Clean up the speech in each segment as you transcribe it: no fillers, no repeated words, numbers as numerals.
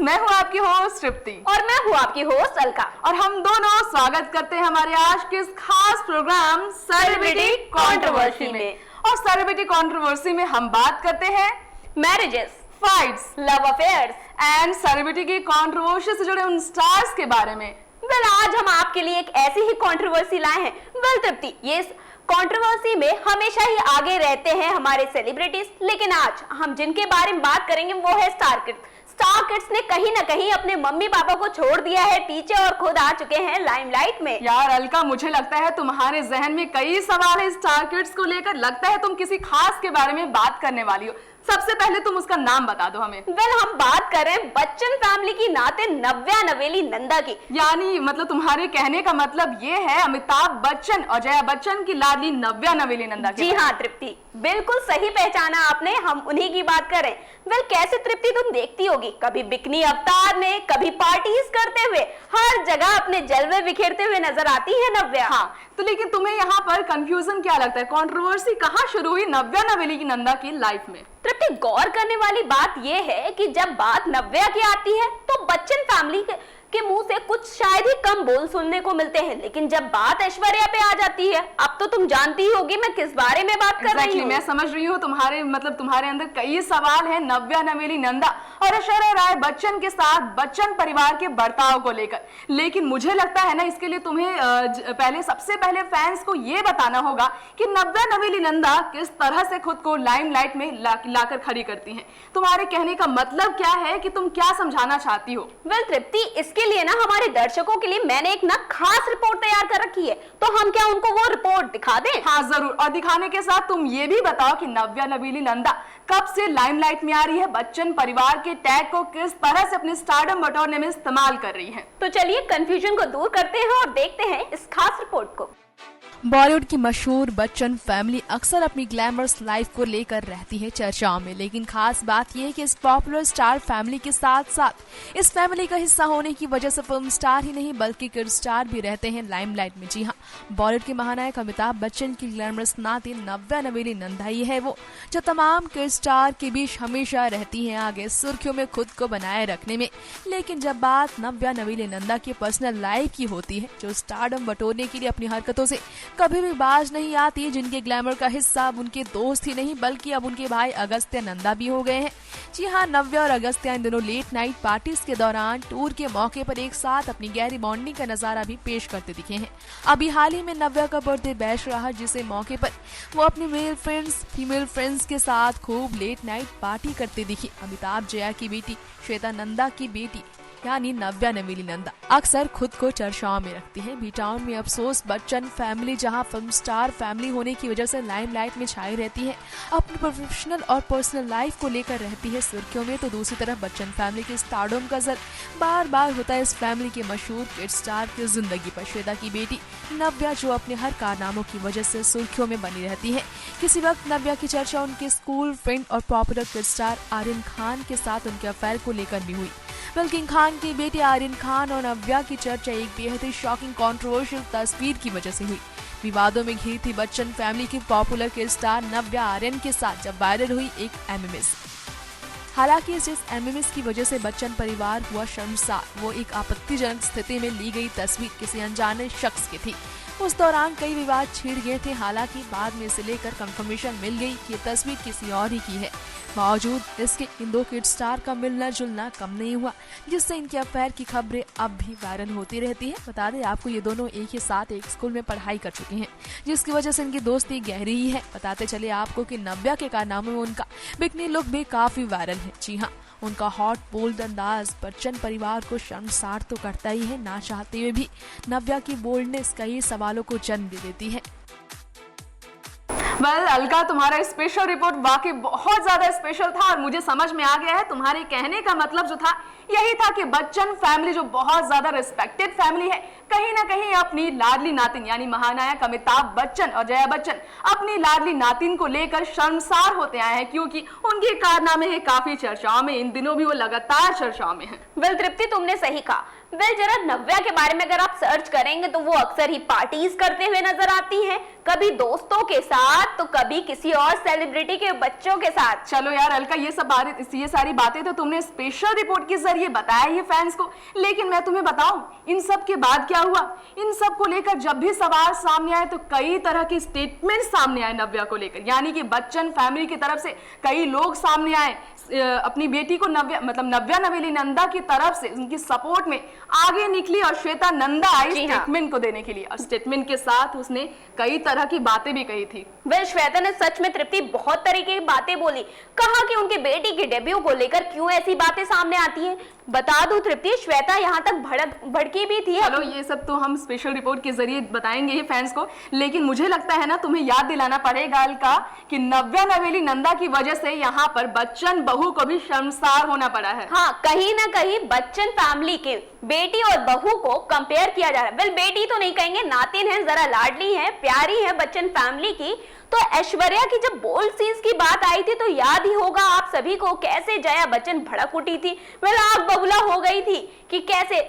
मैं हूँ आपकी होस्ट तृप्ति और मैं हूँ आपकी होस्ट अलका और हम दोनों स्वागत करते हैं हमारे आज के इस खास प्रोग्राम सेलिब्रिटी कंट्रोवर्सी में। और सेलिब्रिटी कंट्रोवर्सी में हम बात करते हैं marriages, fights, love affairs and celebrity की कंट्रोवर्सी से जुड़े उन स्टार्स के बारे में। आज हम आपके लिए एक ऐसी ही कंट्रोवर्सी लाए हैं। तृप्ति, ये कंट्रोवर्सी में हमेशा ही आगे रहते हैं हमारे सेलिब्रिटीज, लेकिन आज हम जिनके बारे में बात करेंगे वो है स्टार किड्स। स्टार किड्स ने कहीं ना कहीं अपने मम्मी पापा को छोड़ दिया है पीछे और खुद आ चुके हैं लाइमलाइट में। यार अलका, मुझे लगता है तुम्हारे जहन में कई सवाल है स्टार किड्स को लेकर। लगता है तुम किसी खास के बारे में बात करने वाली हो। सबसे पहले तुम उसका नाम बता दो हमें। हम बात कर रहे हैं बच्चन फैमिली की नाते नव्या नवेली नंदा की। यानी मतलब तुम्हारे कहने का मतलब ये है अमिताभ बच्चन और जया बच्चन की लाडली नव्या नवेली नंदा की। जी हाँ तृप्ति, बिल्कुल सही पहचाना आपने, हम उन्हीं की बात कर रहे हैं। कैसे तृप्ति, तुम देखती होगी कभी बिकनी अवतार में, कभी पार्टीज करते हुए, हर जगह अपने जलवे बिखेरते हुए नजर आती है नव्या। हाँ, तो लेकिन तुम्हें यहाँ पर कंफ्यूजन क्या लगता है? कंट्रोवर्सी कहाँ शुरू हुई नव्या नवेली की नंदा की लाइफ में? तृप्ति, गौर करने वाली बात यह है कि जब बात नव्या की आती है तो बच्चन फैमिली के मुंह से कुछ शायद ही कम बोल सुनने को मिलते हैं, लेकिन जब बात ऐश्वर्या पे आ जाती है, अब तो तुम जानती ही होगी मैं किस बारे में बात कर रही हूँ। मैं समझ रही हूँ तुम्हारे अंदर कई सवाल हैं नव्या नवेली नंदा और ऐश्वर्या राय बच्चन के साथ बच्चन परिवार के बर्ताव को लेकर। लेकिन मुझे लगता है ना, इसके लिए तुम्हें सबसे पहले फैंस को ये बताना होगा कि नव्या नवेली नंदा किस तरह से खुद को लाइमलाइट में लाकर खड़ी करती हैं। तुम्हारे कहने का मतलब क्या है कि तुम क्या समझाना चाहती हो? तृप्ति, इसके लिए ना हमारे दर्शकों के लिए मैंने एक ना खास रिपोर्ट तैयार कर रखी है, तो हम क्या उनको वो रिपोर्ट दिखा दें? हाँ जरूर, और दिखाने के साथ तुम ये भी बताओ कि नव्या नवेली नंदा कब से लाइमलाइट में आ रही है, बच्चन परिवार के टैग को किस तरह से अपने स्टारडम बटोरने में इस्तेमाल कर रही है। तो चलिए कंफ्यूजन को दूर करते हैं और देखते हैं इस खास रिपोर्ट को। बॉलीवुड की मशहूर बच्चन फैमिली अक्सर अपनी ग्लैमरस लाइफ को लेकर रहती है चर्चाओं में, लेकिन खास बात यह है कि इस पॉपुलर स्टार फैमिली के साथ साथ इस फैमिली का हिस्सा होने की वजह से फिल्म स्टार ही नहीं बल्कि किड स्टार भी रहते हैं लाइमलाइट में। जी हाँ, बॉलीवुड के महानायक अमिताभ बच्चन की ग्लैमरस नाती नव्या नवेली नंदा ही है वो, जो तमाम किड स्टार के बीच हमेशा रहती है आगे सुर्खियों में खुद को बनाए रखने में। लेकिन जब बात नव्या नवेली नंदा की पर्सनल लाइफ की होती है, जो स्टारडम बटोरने के लिए अपनी हरकतों से कभी भी बाज नहीं आती, जिनके ग्लैमर का हिस्सा अब उनके दोस्त ही नहीं बल्कि अब उनके भाई अगस्त्य नंदा भी हो गए हैं। जी हाँ, नव्या और अगस्त्य इन दिनों लेट नाइट पार्टीज के दौरान टूर के मौके पर एक साथ अपनी गहरी बॉन्डिंग का नजारा भी पेश करते दिखे हैं। अभी हाल ही में नव्या का बर्थडे बैश रहा, जिसे मौके पर वो अपनी मेल फ्रेंड्स फीमेल फ्रेंड्स के साथ खूब लेट नाइट पार्टी करते दिखी। अमिताभ जया की बेटी श्वेता नंदा की बेटी यानी नव्या नवेली नंदा अक्सर खुद को चर्चाओं में रखती है। बी टाउन में अफसोस बच्चन फैमिली जहां फिल्म स्टार फैमिली होने की वजह से लाइमलाइट में छाई रहती है, अपनी प्रोफेशनल और पर्सनल लाइफ को लेकर रहती है सुर्खियों में, तो दूसरी तरफ बच्चन फैमिली के स्टारडम का असर बार बार होता है इस फैमिली के मशहूर किड स्टार की जिंदगी पर। श्वेता की बेटी नव्या जो अपने हर कारनामों की वजह से सुर्खियों में बनी रहती है। किसी वक्त नव्या की चर्चा उनके स्कूल फ्रेंड और popular kid star Aryan Khan के साथ उनके अफेयर को लेकर भी हुई। किंग खान की बेटी आर्यन खान और नव्या की चर्चा एक बेहद ही शॉकिंग कंट्रोवर्शियल तस्वीर की वजह से हुई। विवादों में घिरी थी बच्चन फैमिली की पॉपुलर किड स्टार नव्या आर्यन के साथ जब वायरल हुई एक एमएमएस। हालांकि इस एमएमएस की वजह से बच्चन परिवार हुआ शर्मसार। वो एक आपत्तिजनक स्थिति में ली गई तस्वीर किसी अनजाने शख्स की थी। उस दौरान कई विवाद छिड़ गए थे, हालांकि बाद में इसे लेकर कंफर्मेशन मिल गई कि तस्वीर किसी और ही की है। बावजूद इसके इन दो किड स्टार का मिलना जुलना कम नहीं हुआ, जिससे इनके अफेयर की खबरें अब भी वायरल होती रहती है। बता दें आपको, ये दोनों एक ही साथ एक स्कूल में पढ़ाई कर चुके हैं, जिसकी वजह से इनकी दोस्ती गहरी ही है। बताते चले आपको कि नव्या के कारनामों में उनका बिकनी लुक भी काफी वायरल है। जी हाँ, उनका हॉट बोल्ड अंदाज बच्चन परिवार को शर्मसार तो करता ही है, ना चाहते हुए भी नव्या की बोल्डनेस कई सवालों को जन्म दे देती है। अलका, तुम्हारा स्पेशल रिपोर्ट वाकई बहुत ज्यादा स्पेशल था और मुझे समझ में आ गया है तुम्हारे कहने का मतलब जो था यही था कि बच्चन फैमिली जो बहुत ज्यादा रिस्पेक्टेड फैमिली है, कहीं ना कहीं अपनी लाडली नातिन यानी महानायक अमिताभ बच्चन और जया बच्चन अपनी लाडली नातिन को लेकर शर्मसार होते आए हैं, क्योंकि उनके कारनामे हैं काफी चर्चाओं में, इन दिनों भी वो लगातार चर्चाओं में हैं। वेल तृप्ति, तुमने सही कहा। वेल जरा नव्या के बारे में अगर आप सर्च करेंगे तो वो अक्सर ही पार्टीज करते हुए नजर आती हैं, कभी दोस्तों के साथ तो कभी किसी और सेलिब्रिटी के बच्चों के साथ। चलो यार अलका, ये सारी बातें तो तुमने स्पेशल रिपोर्ट के जरिए बताया ही फैंस को, लेकिन मैं तुम्हें बताऊं इन सब के बाद क्या हुआ। इन सब को लेकर जब भी सवाल सामने आए तो कई तरह के स्टेटमेंट सामने आए नव्या को लेकर, यानी कि बच्चन फैमिली की तरफ से कई लोग सामने आए अपनी बेटी को नव्या नवेली नंदा की तरफ से उनकी सपोर्ट में आगे निकली और श्वेता नंदा आई स्टेटमेंट को देने के लिए, और स्टेटमेंट के साथ उसने कई तरह की बातें भी कही थी। वेल श्वेता ने सच में तृप्ति बहुत तरीके की बातें बोली, कहा कि उनकी बेटी के डेब्यू को लेकर क्यों ऐसी बातें सामने आती हैं। बता दूं तृप्ति, श्वेता यहाँ तक भड़की भी थी। चलो ये सब तो हम स्पेशल रिपोर्ट के जरिए बताएंगे ही फैंस को, लेकिन मुझे लगता है ना तुम्हें याद दिलाना पड़ेगा अलका कि नव्या नवेली नंदा की वजह से यहाँ पर बच्चन बहू को भी शर्मसार होना पड़ा है। हाँ, कहीं ना कहीं बच्चन फैमिली के बेटी और बहू को कंपेयर किया जा रहा है। वेल बेटी तो नहीं कहेंगे, नातिन है, जरा लाडली है, प्यारी है बच्चन फैमिली की। तो ऐश्वर्या की जब बोल्ड सीन्स की बात आई थी तो याद ही होगा आप सभी को कैसे जया बच्चन भड़क उठी थी, वेल आग बबूला हो गई थी कि कैसे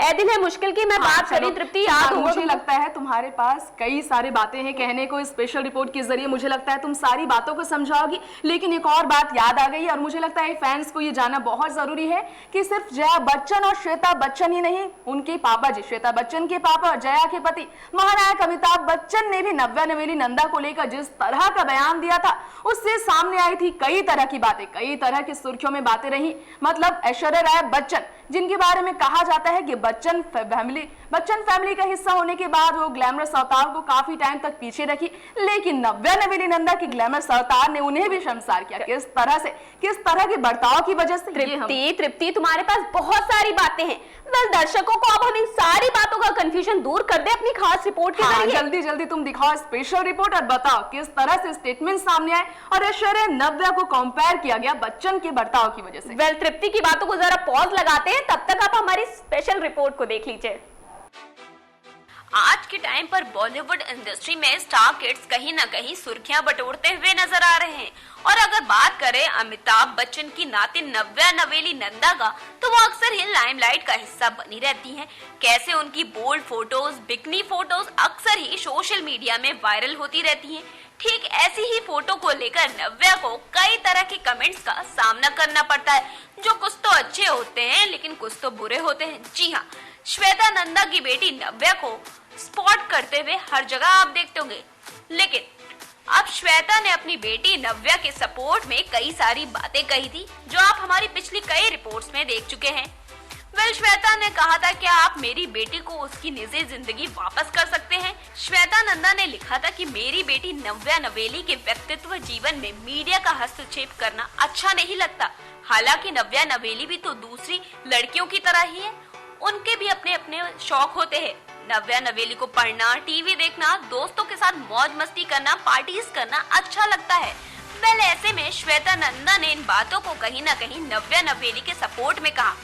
ए दिल है मुश्किल की मैं बात करी तृप्ति, याद होगा। मुझे लगता है तुम्हारे पास कई सारे बातें हैं कहने को, स्पेशल रिपोर्ट के जरिए मुझे लगता है तुम सारी बातों को समझाओगी, लेकिन एक और बात याद आ गई और मुझे लगता है फैंस को ये जानना बहुत जरूरी है कि सिर्फ जया बच्चन और श्वेता बच्चन ही नहीं, उनके पापा जी श्वेता बच्चन के पापा और जया के पति महानायक अमिताभ बच्चन ने भी नव्या नवेली नंदा को लेकर जिस तरह का बयान दिया था उससे सामने आई थी कई तरह की बातें, कई तरह की सुर्खियों में बातें रही। मतलब ऐश्वर्या राय बच्चन जिनके बारे में कहा जाता है कि बच्चन फैमिली का हिस्सा होने के बाद वो ग्लैमरस अवतार को काफी टाइम तक पीछे रखी, लेकिन नव्या नवेली नंदा की ग्लैमरस अवतार ने उन्हें भी शर्मसार किया। किस तरह के बर्ताव की वजह से। तृप्ति तुम्हारे पास बहुत सारी बातें हैं। वेल दर्शकों को अब हम इन सारी बातों का कंफ्यूजन दूर कर दे अपनी खास रिपोर्ट के जरिए। जल्दी जल्दी तुम दिखाओ स्पेशल रिपोर्ट और बताओ किस तरह से स्टेटमेंट सामने आए और ऐश्वर्या नव्या को कंपेयर किया गया बच्चन के बर्ताव की वजह से। वेल तृप्ति की बातों को जरा पॉज लगाते हैं, तब तक आप हमारी स्पेशल रिपोर्ट को देख लीजिए। आज के टाइम पर बॉलीवुड इंडस्ट्री में स्टार किड्स कहीं ना कहीं सुर्खियां बटोरते हुए नजर आ रहे हैं, और अगर बात करें अमिताभ बच्चन की नातिन नव्या नवेली नंदा का, तो वो अक्सर ही लाइमलाइट का हिस्सा बनी रहती हैं। कैसे उनकी बोल्ड फोटोज, बिकनी फोटोज अक्सर ही सोशल मीडिया में वायरल होती रहती हैं। ठीक ऐसी ही फोटो को लेकर नव्या को कई तरह के कमेंट्स का सामना करना पड़ता है, जो कुछ तो अच्छे होते हैं लेकिन कुछ तो बुरे होते हैं। जी हाँ, श्वेता नंदा की बेटी नव्या को स्पॉट करते हुए हर जगह आप देखते होंगे, लेकिन अब श्वेता ने अपनी बेटी नव्या के सपोर्ट में कई सारी बातें कही थी, जो आप हमारी पिछली कई रिपोर्ट्स में देख चुके हैं। वेल श्वेता ने कहा था क्या आप मेरी बेटी को उसकी निजी जिंदगी वापस कर सकते हैं। श्वेता नंदा ने लिखा था कि मेरी बेटी नव्या नवेली के व्यक्तित्व जीवन में मीडिया का हस्तक्षेप करना अच्छा नहीं लगता। हालांकि नव्या नवेली भी तो दूसरी लड़कियों की तरह ही है, उनके भी अपने अपने शौक होते हैं। नव्या नवेली को पढ़ना, टीवी देखना, दोस्तों के साथ मौज मस्ती करना, पार्टीज करना अच्छा लगता है। वेल ऐसे में श्वेता नंदा ने इन बातों को कहीं ना कहीं नव्या नवेली के सपोर्ट में कहा।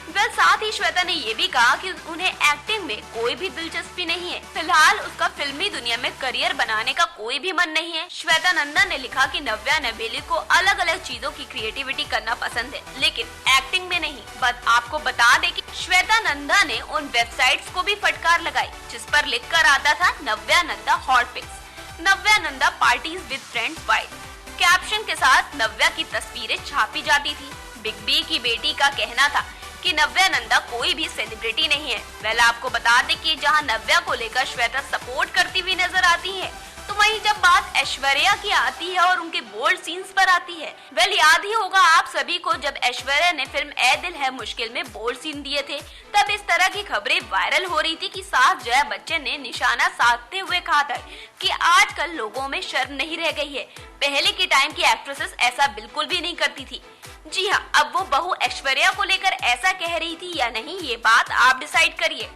वेल साथ ही श्वेता ने ये भी कहा कि उन्हें एक्टिंग में कोई भी दिलचस्पी नहीं है, फिलहाल उसका फिल्मी दुनिया में करियर बनाने का कोई भी मन नहीं है। श्वेता नंदा ने लिखा कि नव्या नवेली को अलग अलग चीजों की क्रिएटिविटी करना पसंद है, लेकिन एक्टिंग में नहीं। बस आपको बता दें कि श्वेता नंदा ने उन वेबसाइट्स को भी फटकार लगाई जिस पर लिख कर आता था Navya Nanda hot pics, Navya Nanda parties with friends wife. Caption के साथ नव्या की तस्वीरें छापी जाती थी। बिग बी की बेटी का कहना था कि नव्या नंदा कोई भी सेलिब्रिटी नहीं है। वेल आपको बता दें कि जहां नव्या को लेकर श्वेता सपोर्ट करती हुई नजर आती है, तो वहीं जब बात ऐश्वर्या की आती है और उनके बोल्ड सीन्स पर आती है, वेल याद ही होगा आप सभी को जब ऐश्वर्या ने फिल्म ए दिल है मुश्किल में बोल्ड सीन दिए थे, तब इस तरह की खबरें वायरल हो रही थी कि सास जया बच्चन ने निशाना साधते हुए कहा था कि आजकल लोगों में शर्म नहीं रह गई है। पहले के टाइम की एक्ट्रेसेस ऐसा बिल्कुल भी नहीं करती थी। जी हाँ, अब वो बहू ऐश्वर्या को लेकर ऐसा कह रही थी या नहीं, ये बात आप डिसाइड करिए।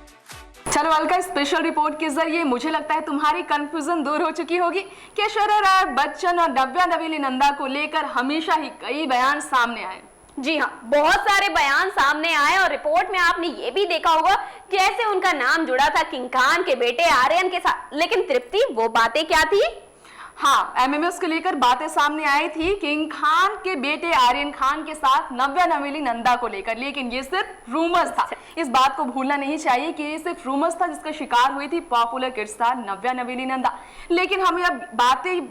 चलो अलका, स्पेशल रिपोर्ट के जरिए मुझे लगता है तुम्हारी कंफ्यूजन दूर हो चुकी होगी कि ऐश्वर्या राय बच्चन और नव्या नवेली नंदा को लेकर हमेशा ही कई बयान सामने आए। जी हाँ, बहुत सारे बयान सामने आए और रिपोर्ट में आपने ये भी देखा होगा जैसे उनका नाम जुड़ा था किंग खान के बेटे आर्यन के साथ, लेकिन तृप्ति वो बातें क्या थी? हाँ, एमएमएस को लेकर बातें सामने आई थी किंग खान के बेटे आर्यन खान के साथ नव्या नवेली नंदा को लेकर, लेकिन ये सिर्फ रूमर्स था। इस बात को भूलना नहीं चाहिए कि ये सिर्फ रूमर्स था जिसका शिकार हुई थी पॉपुलर किड स्टार नव्या नवेली नंदा। लेकिन हमें अब बातें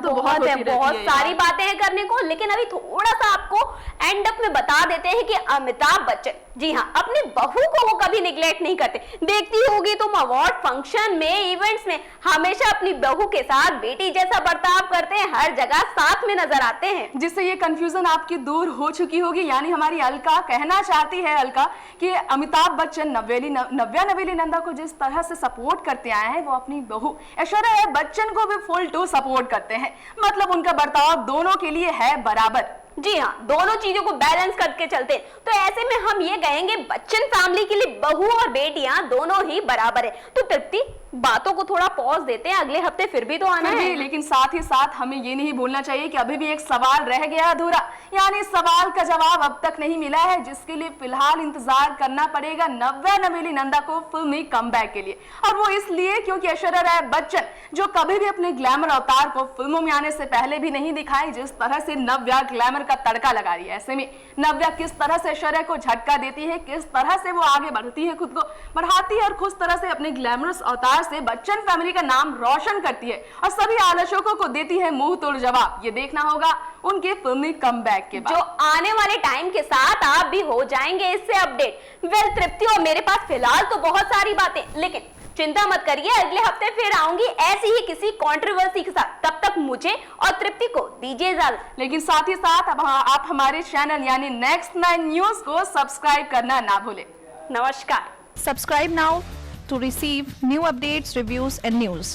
तो बहुत सारी बातें हैं करने को, लेकिन अभी थोड़ा सा आपको एंड अप में बता देते हैं कि अमिताभ बच्चन, जी हाँ, अपनी बहू को वो कभी निग्लेक्ट नहीं करते। देखती होगी तुम अवार्ड फंक्शन में, इवेंट्स में हमेशा अपनी बहू के साथ बेटी जैसा बर्ताव करते हैं, हर जगह साथ में नजर आते हैं। जिससे ये कंफ्यूजन आपकी दूर हो चुकी होगी। यानी हमारी अलका कहना चाहती है, अलका, कि अमिताभ बच्चन नव्या नवेली नंदा को जिस तरह से सपोर्ट करते आए हैं वो अपनी बहू ऐश्वर्या राय बच्चन को भी फुल टू सपोर्ट करते हैं। मतलब उनका बर्ताव दोनों के लिए है बराबर। जी हाँ, दोनों चीजों को बैलेंस करके चलते हैं। तो ऐसे में हम ये कहेंगे बच्चन फैमिली के लिए बहू और बेटियां दोनों ही बराबर है। तो तृप्ति, बातों को थोड़ा पॉज देते हैं, अगले हफ्ते फिर भी तो आना है। लेकिन साथ ही साथ हमें ये नहीं भूलना चाहिए कि अभी भी एक सवाल रह गया अधूरा, यानी सवाल का जवाब अब तक नहीं मिला है, जिसके लिए फिलहाल इंतजार करना पड़ेगा नव्या नवेली नंदा को फिल्मी कमबैक के लिए। और वो इसलिए क्योंकि ऐश्वर्या राय बच्चन, जो कभी भी अपने ग्लैमर अवतार को फिल्मों में आने से पहले भी नहीं दिखाई, जिस तरह से नव्या ग्लैमर का तड़का लगा रही है, ऐसे में नव्या किस तरह से ऐश्वर्या को झटका देती है, किस तरह से वो आगे बढ़ती है, खुद को बढ़ाती है और खुश तरह से अपने ग्लैमरस अवतार से बच्चन फैमिली का नाम रोशन करती है और सभी आलोचकों को देती है मुंह तोड़ जवाब। ये देखना होगा उनके फिल्मी कमबैक के बाद, जो आने वाले टाइम के साथ आप भी हो जाएंगे इससे अपडेट। वेल तृप्ति, और मेरे पास फिलहाल तो बहुत सारी बातें, लेकिन चिंता मत करिए, अगले हफ्ते फिर आऊंगी ऐसी ही किसी कंट्रोवर्सी के साथ। तब तक मुझे और तृप्ति को दीजिए इजाजत। लेकिन साथ ही साथ अब आप हमारे चैनल यानी नेक्स्ट 9 न्यूज को सब्सक्राइब करना ना भूलें। नमस्कार। Subscribe now to receive new updates, reviews and news.